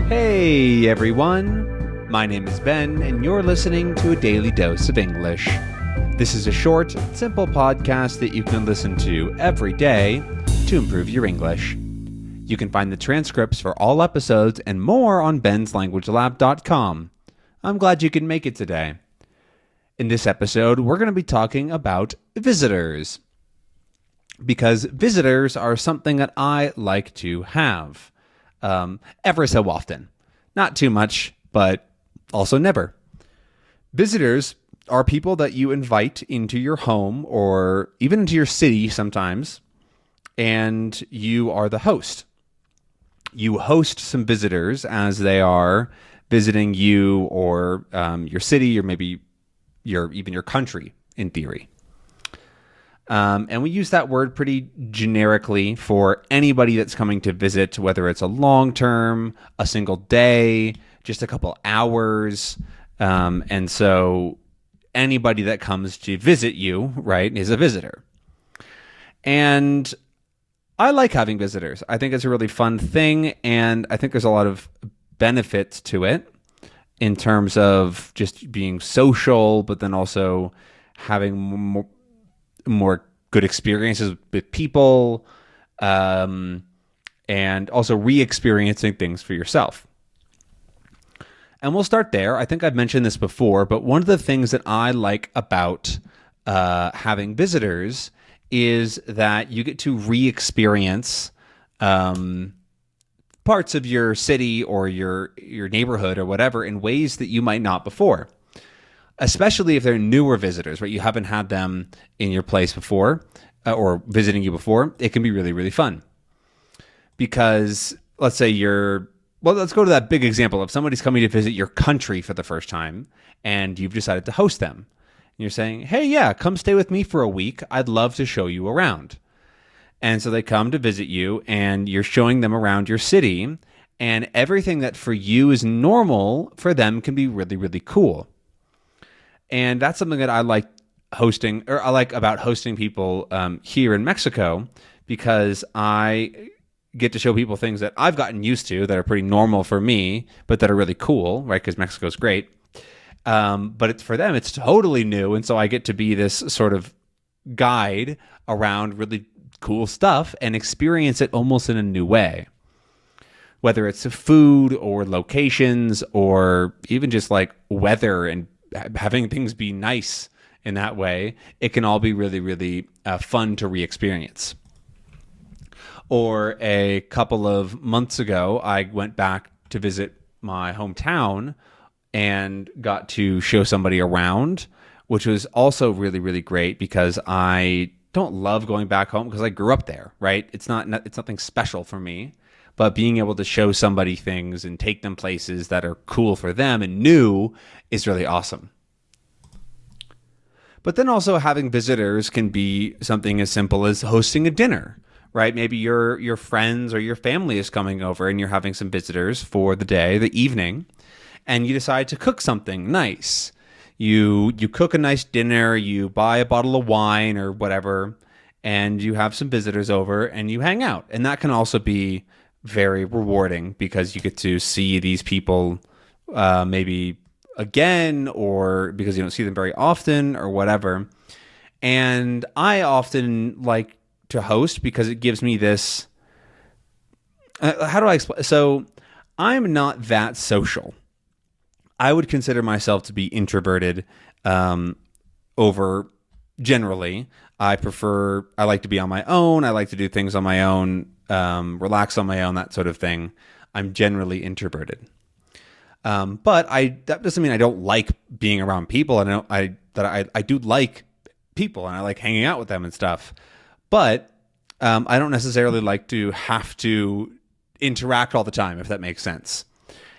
Hey everyone, my name is Ben and you're listening to a daily dose of English. This is a short, simple podcast that you can listen to every day to improve your English. You can find the transcripts for all episodes and more on benslanguagelab.com. I'm glad you can make it today. In this episode, we're going to be talking about visitors. Because visitors are something that I like to have. Ever so often. Not too much, but also never. Visitors are people that you invite into your home or even into your city sometimes, and you are the host. You host some visitors as they are visiting you or your city or maybe even your country in theory. And we use that word pretty generically for anybody that's coming to visit, whether it's a long term, a single day, just a couple hours. And so anybody that comes to visit you, right, is a visitor. And I like having visitors. I think it's a really fun thing. And I think there's a lot of benefits to it in terms of just being social, but then also having more good experiences with people, and also re-experiencing things for yourself. And we'll start there. I think I've mentioned this before, but one of the things that I like about having visitors is that you get to re-experience parts of your city or your neighborhood or whatever in ways that you might not before. Especially if they're newer visitors, right? You haven't had them in your place before or visiting you before. It can be really, really fun. Because let's say let's go to that big example. If somebody's coming to visit your country for the first time and you've decided to host them, and you're saying, hey, yeah, come stay with me for a week. I'd love to show you around. And so they come to visit you and you're showing them around your city, and everything that for you is normal for them can be really, really cool. And that's something that I like about hosting people here in Mexico, because I get to show people things that I've gotten used to that are pretty normal for me, but that are really cool, right? Because Mexico's great. But for them, it's totally new. And so I get to be this sort of guide around really cool stuff and experience it almost in a new way. Whether it's food or locations or even just like weather and having things be nice in that way, it can all be really, really fun to re-experience. Or a couple of months ago, I went back to visit my hometown and got to show somebody around, which was also really, really great because I don't love going back home because I grew up there, right? It's nothing special for me. But being able to show somebody things and take them places that are cool for them and new is really awesome. But then also having visitors can be something as simple as hosting a dinner, right? Maybe your friends or your family is coming over and you're having some visitors for the day, the evening, and you decide to cook something nice. You cook a nice dinner, you buy a bottle of wine or whatever, and you have some visitors over and you hang out. And that can also be very rewarding because you get to see these people maybe again, or because you don't see them very often or whatever. And I often like to host because it gives me this, how do I explain? So I'm not that social. I would consider myself to be introverted over generally. I like to be on my own. I like to do things on my own, relax on my own, that sort of thing. I'm generally introverted. But that doesn't mean I don't like being around people. I do like people and I like hanging out with them and stuff. But I don't necessarily like to have to interact all the time, if that makes sense.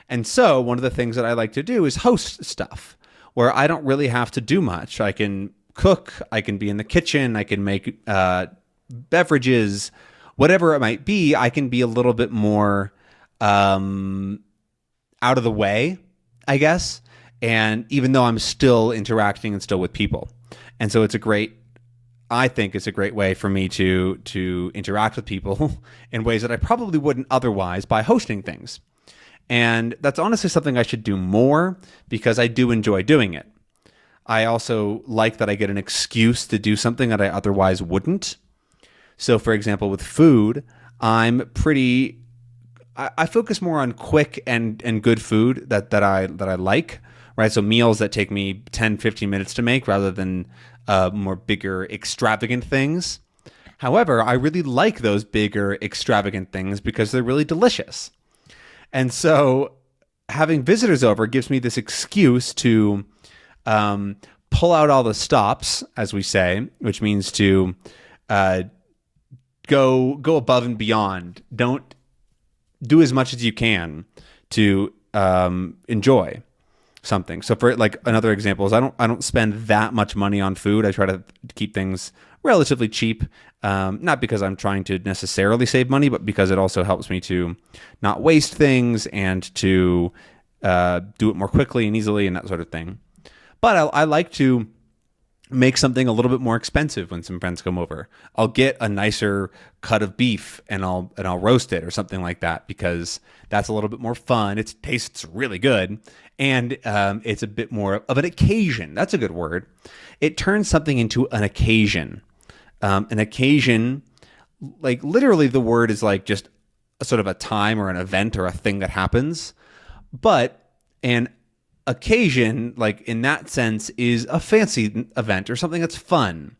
And so one of the things that I like to do is host stuff where I don't really have to do much. I can cook, I can be in the kitchen, I can make beverages, whatever it might be. I can be a little bit more out of the way, I guess. And even though I'm still interacting and still with people. And so I think it's a great way for me to interact with people in ways that I probably wouldn't otherwise by hosting things. And that's honestly something I should do more because I do enjoy doing it. I also like that I get an excuse to do something that I otherwise wouldn't. So, for example, with food, I focus more on quick and good food that I like, right? So meals that take me 10, 15 minutes to make rather than more bigger, extravagant things. However, I really like those bigger, extravagant things because they're really delicious. And so having visitors over gives me this excuse to pull out all the stops, as we say, which means to go above and beyond. Don't do as much as you can to enjoy something. So for like another example is I don't spend that much money on food. I try to keep things relatively cheap, not because I'm trying to necessarily save money, but because it also helps me to not waste things and to do it more quickly and easily and that sort of thing. But I like to make something a little bit more expensive when some friends come over. I'll get a nicer cut of beef and I'll roast it or something like that because that's a little bit more fun. It tastes really good and it's a bit more of an occasion. That's a good word. It turns something into an occasion. An occasion, like literally the word is like just a sort of a time or an event or a thing that happens, but an occasion, like in that sense, is a fancy event or something that's fun,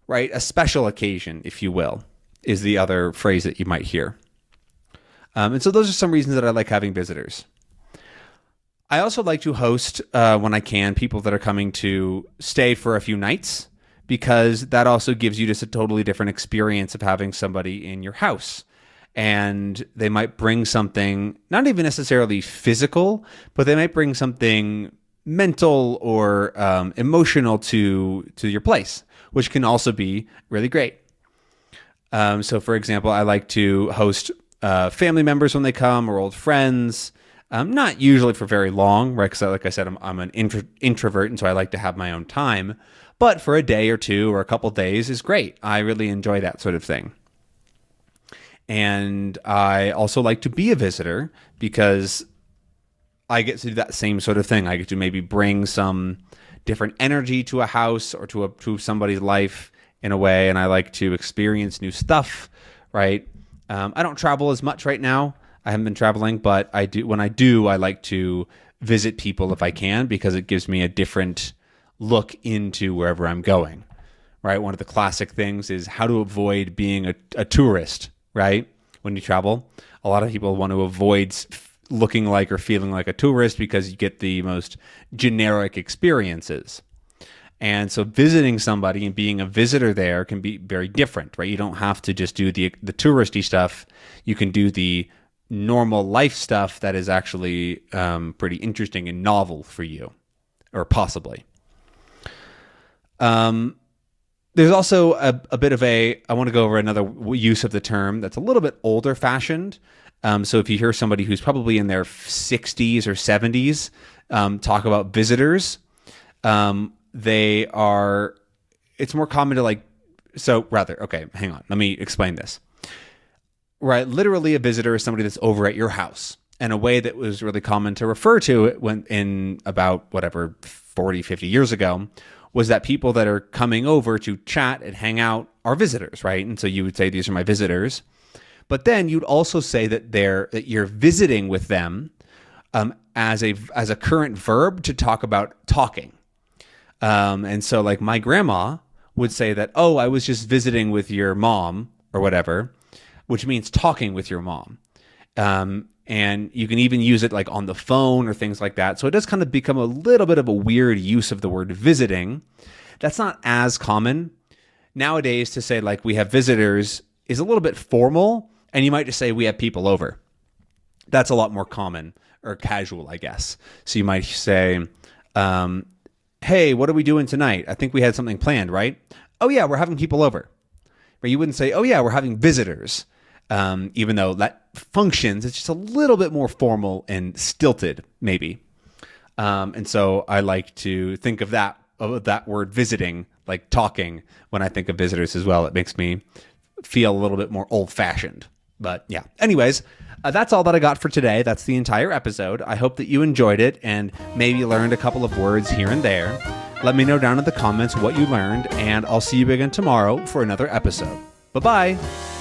right? A special occasion, if you will, is the other phrase that you might hear. And so those are some reasons that I like having visitors. I also like to host, when I can, people that are coming to stay for a few nights because that also gives you just a totally different experience of having somebody in your house. And they might bring something, not even necessarily physical, but they might bring something mental or emotional to your place, which can also be really great. So, for example, I like to host family members when they come or old friends, not usually for very long, right? Because like I said, I'm an introvert, and so I like to have my own time. But for a day or two or a couple days is great. I really enjoy that sort of thing. And I also like to be a visitor because I get to do that same sort of thing. I get to maybe bring some different energy to a house or to somebody's life in a way, and I like to experience new stuff, right? I don't travel as much right now. I haven't been traveling, but I do. When I do, I like to visit people if I can because it gives me a different look into wherever I'm going, right? One of the classic things is how to avoid being a tourist. Right? When you travel, a lot of people want to avoid looking like or feeling like a tourist because you get the most generic experiences. And so visiting somebody and being a visitor there can be very different, right? You don't have to just do the touristy stuff. You can do the normal life stuff that is actually pretty interesting and novel for you, or possibly. There's also a bit of I want to go over another use of the term that's a little bit older fashioned. So if you hear somebody who's probably in their 60s or 70s talk about visitors, it's more common to hang on, let me explain this. Right, literally a visitor is somebody that's over at your house. And a way that was really common to refer to it when in about 40, 50 years ago was that people that are coming over to chat and hang out are visitors, right? And so you would say, these are my visitors. But then you'd also say that you're visiting with them as a current verb to talk about talking. And so like my grandma would say that, oh, I was just visiting with your mom or whatever, which means talking with your mom. And you can even use it like on the phone or things like that. So it does kind of become a little bit of a weird use of the word visiting. That's not as common. Nowadays to say like we have visitors is a little bit formal, and you might just say we have people over. That's a lot more common or casual, I guess. So you might say, hey, what are we doing tonight? I think we had something planned, right? Oh yeah, we're having people over. But you wouldn't say, oh yeah, we're having visitors. Even though that functions, it's just a little bit more formal and stilted, maybe. And so I like to think of that word visiting, like talking, when I think of visitors as well. It makes me feel a little bit more old-fashioned But yeah, anyways, that's all that I got for today. That's the entire episode. I hope that you enjoyed it and maybe learned a couple of words here and there. Let me know down in the comments what you learned, and I'll see you again tomorrow for another episode. Bye-bye.